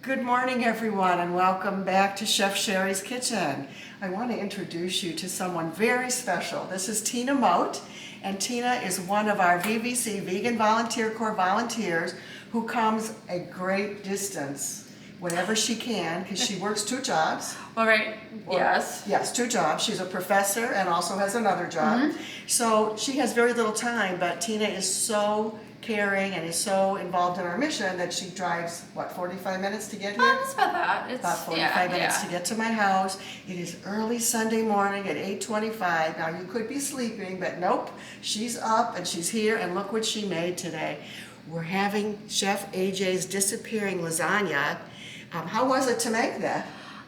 Good morning, everyone, and welcome back to Chef Sherry's Kitchen. I want to introduce you to someone very special. This is Tina Mote, and Tina is one of our VVC, Vegan Volunteer Corps volunteers, who comes a great distance whenever she can, because she works two jobs. All right, yes. Yes, two jobs. She's a professor and also has another job. So she has very little time, but Tina is so caring and is so involved in our mission that she drives, 45 minutes to get here? It's about that. It's About 45 minutes to get to my house. It is early Sunday morning at 8:25. Now you could be sleeping, but nope. She's up and she's here, and look what she made today. We're having Chef AJ's disappearing lasagna. How was it to make that?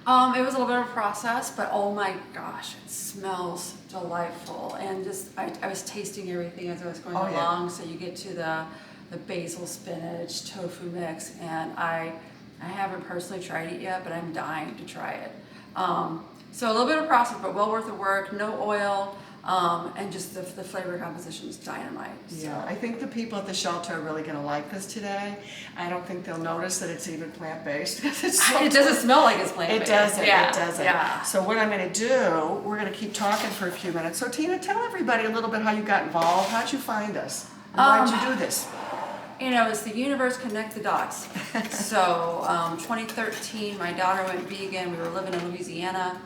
It was a little bit of a process, but oh my gosh, it smells delightful. And just, I was tasting everything as I was going along. So you get to the basil, spinach, tofu mix, and I haven't personally tried it yet, but I'm dying to try it. So a little bit of process, but well worth the work, no oil, and just the flavor composition is dynamite. Yeah, I think the people at the shelter are really going to like this today. I don't think they'll notice that it's even plant-based. It doesn't smell like it's plant-based. It doesn't, yeah. it doesn't. Yeah. So what I'm going to do, we're going to keep talking for a few minutes. So Tina, tell everybody a little bit how you got involved. How'd you find us? And why did you do this? You know, it's the universe connect the dots. So 2013, my daughter went vegan. We were living in Louisiana.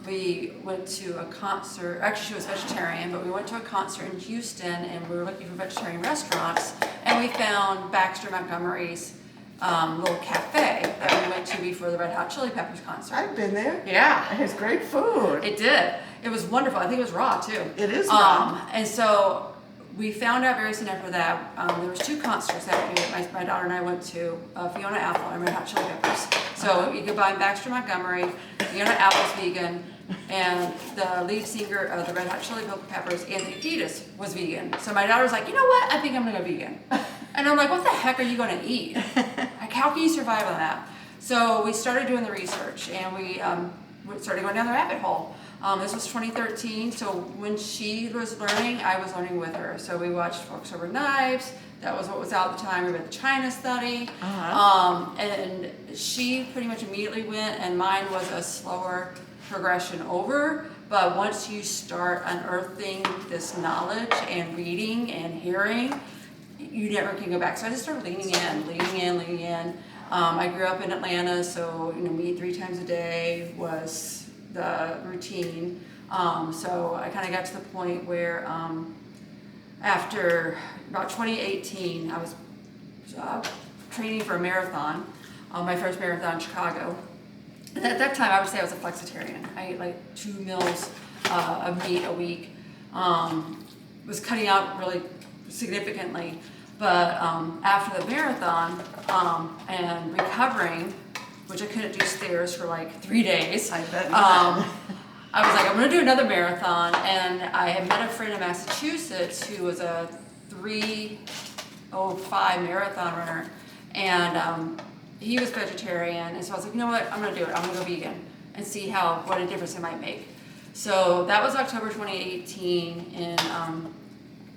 We went to a concert. Actually, she was vegetarian, but we went to a concert in Houston, and we were looking for vegetarian restaurants. And we found Baxter Montgomery's little cafe that we went to before the Red Hot Chili Peppers concert. I've been there. Yeah, It's great food. it did. It was wonderful. I think it was raw too. It is raw. And so we found out very soon after that, there was two concerts that my daughter and I went to, Fiona Apple and Red Hot Chili Peppers. So you could buy Baxter Montgomery, Fiona Apple's vegan, and the lead singer of the Red Hot Chili Peppers, Anthony Kiedis, was vegan. So my daughter was like, you know what, I think I'm gonna go vegan. And I'm like, what the heck are you gonna eat? Like, how can you survive on that? So we started doing the research, and we started going down the rabbit hole. This was 2013, so when she was learning, I was learning with her. So we watched Forks Over Knives. That was what was out at the time. We read the China study. And she pretty much immediately went, and mine was a slower progression over. But once you start unearthing this knowledge and reading and hearing, you never can go back. So I just started leaning in. I grew up in Atlanta, so me 3 times a day was the routine. So I kind of got to the point where after about 2018, I was training for a marathon, my first marathon in Chicago. And at that time, I would say I was a flexitarian. I ate like 2 meals of meat a week. Was cutting out really significantly. But after the marathon and recovering, which I couldn't do stairs for like 3 days. I bet I was like, I'm gonna do another marathon, and I had met a friend in Massachusetts who was a 3:05 marathon runner, and he was vegetarian, and so I was like, you know what, I'm gonna do it. I'm gonna go vegan and see what a difference it might make. So that was October 2018. In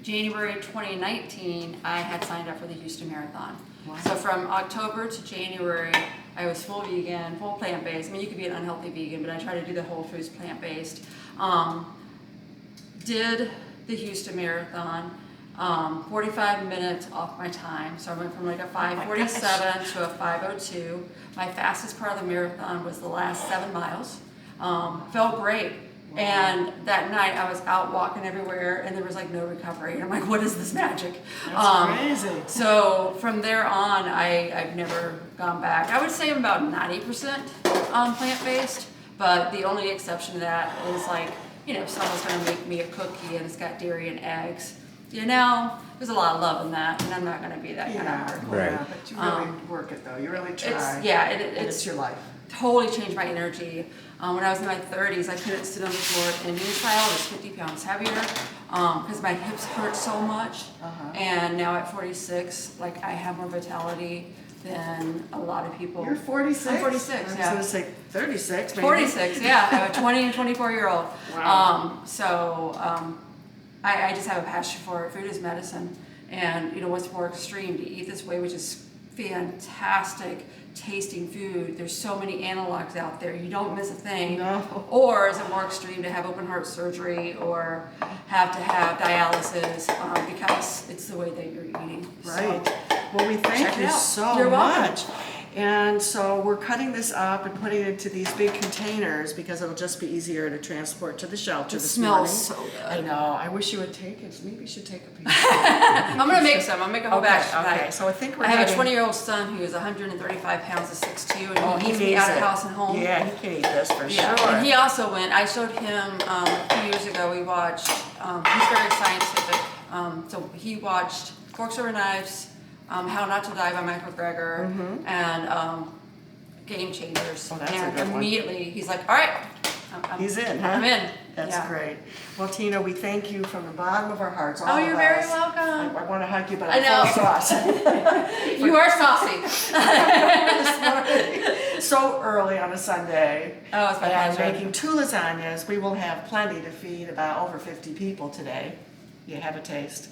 January 2019, I had signed up for the Houston Marathon. Wow. So from October to January, I was full vegan, full plant-based. I mean, you could be an unhealthy vegan, but I try to do the whole foods plant-based. Did the Houston Marathon, 45 minutes off my time. So I went from like a 5:47 to a 5:02. My fastest part of the marathon was the last 7 miles. Felt great. Wow. And that night I was out walking everywhere, and there was like no recovery. And I'm like, what is this magic? That's crazy. So from there on, I've never gone back. I would say I'm about 90% plant-based, but the only exception to that is like, if someone's gonna make me a cookie and it's got dairy and eggs, there's a lot of love in that, and I'm not gonna be that kind of hardcore. Right. Yeah, but you really work it though. You really try. It's your life. Totally changed my energy. When I was in my 30s, I couldn't sit on the floor at Indian style. I was 50 pounds heavier because my hips hurt so much. And now at 46, like, I have more vitality than a lot of people. You're 46? I'm 46, I was yeah. going to say 36, maybe. 46, yeah. I'm a 20 and 24-year-old. Wow. I just have a passion for it. Food is medicine. And, what's more extreme, to eat this way, which is fantastic tasting food. There's so many analogs out there. You don't miss a thing. No. Or is it more extreme to have open heart surgery or have to have dialysis because it's the way that you're eating? Right. So, Well, we thank check it you out. so You're welcome. much. And so we're cutting this up and putting it into these big containers because it'll just be easier to transport to the shelter It this smells morning. so I good. know. I wish you would take it. Maybe you should take a piece. I'm gonna make some. I'll make a whole batch tonight. Okay. So I think we're I have a heading- 20-year-old son who is 135 pounds, is 6'2", and Oh, he he eats me needs out of it. house and home. Yeah, he can eat this for Yeah, sure. and he also went. I showed him a few years ago. We watched. He's very scientific. So he watched Forks Over Knives, How Not to Die by Michael Greger, and Game Changers. Oh, that's a and good one. immediately he's like, "All right, He's in, huh? I'm in." That's Yeah. great. Well, Tina, we thank you from the bottom of our hearts. All Oh, of you're very us. welcome. I want to hug you, but I I'm know. full of sauce. You are saucy. So early on a Sunday. Oh, it's my And pleasure. making 2 lasagnas. We will have plenty to feed about over 50 people today. You have a taste.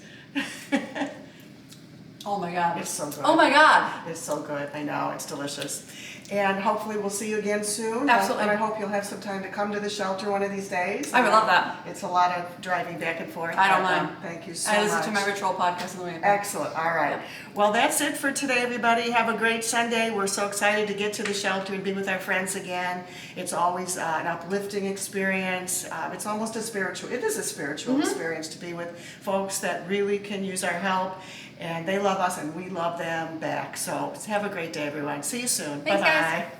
Oh my God. It's so good. Oh my God. It's so good. I know. It's delicious. And hopefully we'll see you again soon. Absolutely. And I hope you'll have some time to come to the shelter one of these days. I would love that. It's a lot of driving back and forth. I don't but, mind. Thank you so I much. listen to my ritual podcast on the way. Excellent. All right. Well, that's it for today, everybody. Have a great Sunday. We're so excited to get to the shelter and be with our friends again. It's always an uplifting experience. It's almost a spiritual. It is a spiritual experience to be with folks that really can use our help, and they love us, and we love them back. So have a great day, everyone. See you soon. Thanks, Bye guys. bye.